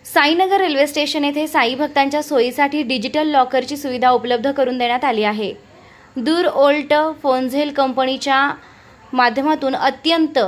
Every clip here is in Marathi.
साईनगर रेल्वे स्टेशन येथे साई भक्तांच्या सोयीसाठी डिजिटल लॉकरची सुविधा उपलब्ध करून देण्यात आली आहे. दूर ओल्ट फोन्झेल कंपनीच्या माध्यमातून अत्यंत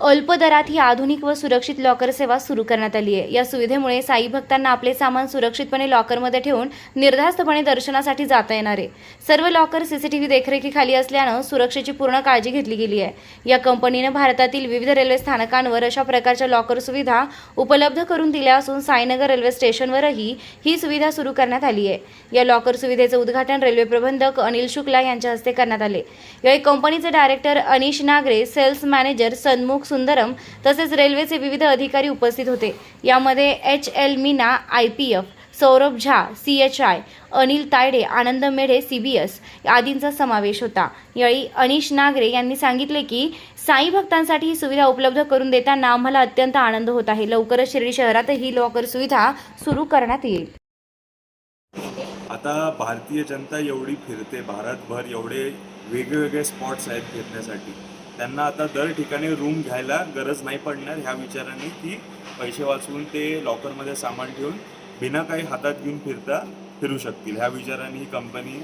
अल्प दरात ही आधुनिक व सुरक्षित लॉकर सेवा सुरू करण्यात आली आहे. या सुविधेमुळे साई भक्तांना आपले सामान सुरक्षितपणे लॉकरमध्ये ठेवून निर्धास्तपणे दर्शनासाठी जाता येणार आहे. सर्व लॉकर सीसीटीव्ही देखरेखीखाली असल्यानं सुरक्षेची पूर्ण काळजी घेतली गेली आहे. या कंपनीने भारतातील विविध रेल्वे स्थानकांवर अशा प्रकारच्या लॉकर सुविधा उपलब्ध करून दिल्या असून साईनगर रेल्वे स्टेशनवरही ही सुविधा सुरू करण्यात आली आहे. या लॉकर सुविधेचे उद्घाटन रेल्वे प्रबंधक अनिल शुक्ला यांच्या हस्ते करण्यात आले. यावेळी कंपनीचे डायरेक्टर अनिश नागरे, सेल्स मॅनेजर सन्मुख सुंदरम तसेच रेल्वेचे विविध अधिकारी उपस्थित होते. यामध्ये HL मीना IPF, सौरभ झा CHI, अनिल तायडे, आनंद मेढे CBS आदींचा समावेश होता. यावेळी अनिश नागरे यांनी सांगितले की साई भक्तांसाठी ही सुविधा उपलब्ध करून देताना आम्हाला अत्यंत आनंद होत आहे. लवकरच शिर्डी शहरात ही लॉकर सुविधा सुरू करण्यात येईल. आता भारतीय जनता एवढी फिरते, भारतभर एवढे वेगवेगळे स्पॉट्स आहेत फिरण्यासाठी. त्यांना आता दर ठिकाणी रूम घ्यायला गरज नाही पडणार ह्या विचाराने की पैसे वाचवून ते लॉकरमध्ये सामान ठेवून बिना काही हातात घेऊन फिरू शकतील. ह्या विचाराने ही कंपनी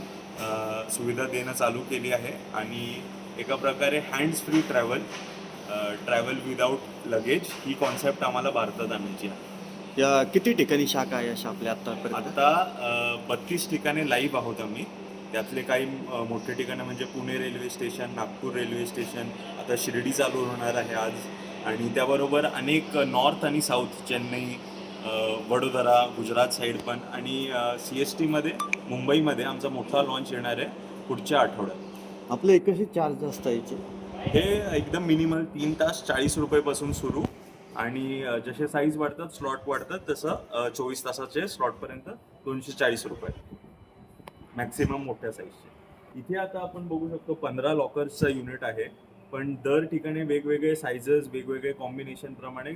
सुविधा देणं चालू केली आहे. आणि एका प्रकारे hands free travel without luggage ही कॉन्सेप्ट आम्हाला भारतात आणायची आहे. या किती ठिकाणी शाखा आहे अशा आपल्या आतापर्यंत? आता 32 ठिकाणी लाईव्ह आहोत आम्ही. त्यातले काही मोठे ठिकाणं म्हणजे Pune railway station, Nagpur railway station, आता शिर्डी चालू होणार आहे आज. आणि त्याबरोबर अनेक नॉर्थ आणि साऊथ, चेन्नई, वडोदरा, गुजरात साईड पण. आणि CSTमध्ये मुंबईमध्ये आमचा मोठा लॉन्च येणार आहे पुढच्या आठवड्यात. आपले कसे चार्ज असतात याचे? हे एकदम मिनिमल 3 तास 40 रुपयेपासून सुरू. आणि जसे साईज वाढतात, स्लॉट वाढतात, तसं 24 तासाचे स्लॉटपर्यंत 240 रुपये मॅक्सिमम मोठ्या साईजचे. इथे आता आपण बघू शकतो 15 लॉकर्सचं युनिट आहे. पण दर ठिकाणी वेगवेगळे साईजेस, वेगवेगळे कॉम्बिनेशन प्रमाणे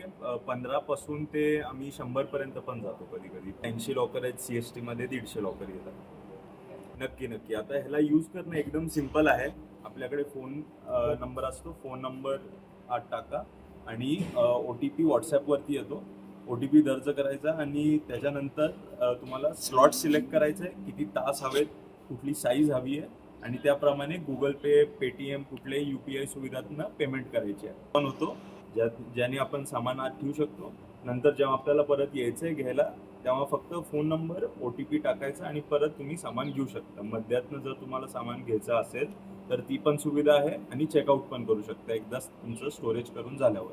15 पासून ते आम्ही 100 पर्यंत पण जातो. कधी कधी 80 लॉकर आहेत CSTमध्ये, 150 लॉकर येतात. नक्की आता ह्याला यूज करणं एकदम सिम्पल आहे. आपल्याकडे फोन नंबर असतो, फोन नंबर आत टाका आणि OTP व्हॉट्सॲपवरती येतो. OTP दर्ज करायचा आणि त्याच्यानंतर तुम्हाला स्लॉट सिलेक्ट करायचं आहे, किती तास हवेत, कुठली साईज हवी आहे आणि त्याप्रमाणे Google Pay, Paytm, कुठल्याही UPI सुविधांना पेमेंट करायची आहे. पण होतो ज्याने आपण सामान आत ठेवू शकतो. नंतर जेव्हा आपल्याला परत यायचं आहे घ्यायला, तेव्हा फक्त फोन नंबर, OTP टाकायचा आणि परत तुम्ही सामान घेऊ शकता. मध्यातनं जर तुम्हाला सामान घ्यायचं असेल तर ती पण सुविधा आहे आणि चेकआउट पण करू शकता एकदा तुमचं स्टोरेज करून झाल्यावर.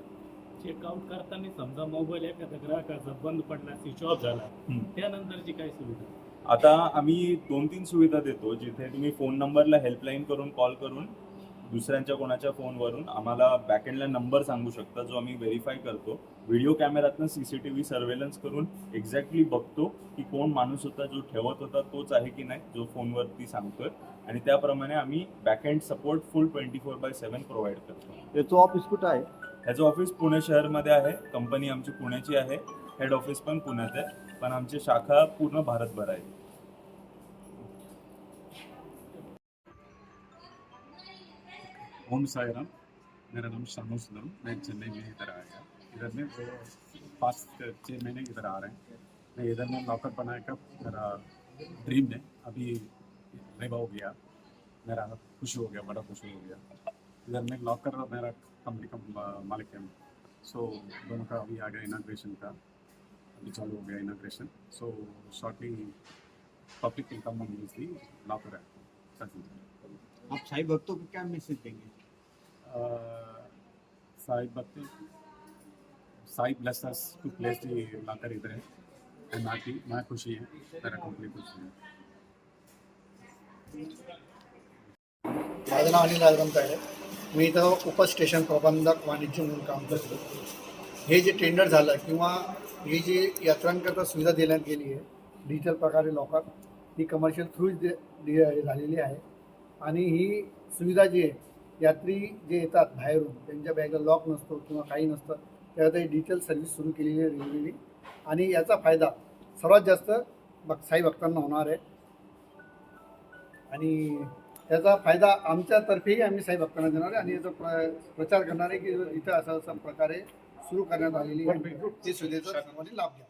चेकआउट करताना समजा मोबाईल एखाद्या ग्राहकाचा बंद पडला, स्विच ऑफ झाला, त्यानंतरची काय सुविधा? आता आम्ही 2-3 सुविधा देतो, जिथे तुम्ही फोन नंबरला हेल्पलाईन करून कॉल करून दुसऱ्यांच्या कोणाच्या फोनवरून आम्हाला बॅकएंडला नंबर सांगू शकता, जो आम्ही व्हेरीफाय करतो. व्हिडिओ कॅमेऱ्यातनं CCTV सर्वेलन्स करून एक्झॅक्टली बघतो की कोण माणूस होता जो ठेवत होता तोच आहे की नाही जो फोनवरती सांगतोय. आणि त्याप्रमाणे आम्ही बॅकएंड सपोर्ट फुल 24/7 प्रोव्हाइड करतो. याचं ऑफिस कुठं आहे? ह्याचं ऑफिस पुणे शहरमध्ये आहे. कंपनी आमची पुण्याची आहे. हेड ऑफिस पण पुण्यात आहे. पण आमची शाखा पूर्ण भारतभर आहे. ओम साई राम, मेरा नाम शानू सुंदरम. मैं चेन्नई में इधर आया. इधर में वो 5-6 महीने इधर आ रहे हैं. मैं इधर में लॉकर बनाने का मेरा ड्रीम है. अभी रिवा हो गया, मेरा खुश हो गया, बड़ा खुश हो गया. इधर में लॉकर मेरा कंपनी का मालिक है. सो दोनों का अभी आ गया इनाग्रेशन का, अभी चालू हो गया inauguration. So shortly public will come and use the locker है. आप साई भक्तों को क्या मैसेज देंगे? साई भक्ति, Sai bless us to place the locker इधर है. एंड हैप्पी, मैं खुशी है, मेरा कंपनी खुशी है. माझं नाव अनिल राजराम आहे. मी इथं उपस्टेशन प्रबंधक वाणिज्य म्हणून काम करतो. हे जे टेंडर झालं किंवा ही जी यात्रांकरता सुविधा देण्यात गेली आहे डिजिटल प्रकारे लॉकर, ही कमर्शियल थ्रूच झालेली आहे. आणि ही सुविधा जी आहे, यात्री जे येतात बाहेरून त्यांच्या बॅगला लॉक नसतो किंवा काही नसतं, त्यात ही डिजिटल सर्व्हिस सुरू केलेली आहे रेल्वेने. आणि याचा फायदा सर्वात जास्त साई भक्तांना होणार आहे. आणि त्याचा फायदा आमच्यातर्फेही आम्ही साई भक्तांना देणार आहे आणि याचा प्रचार करणार आहे की इथं असं प्रकारे सुरू करण्यात आलेली आहे. ते सुविधेचा सर्वांनी लाभ घ्या.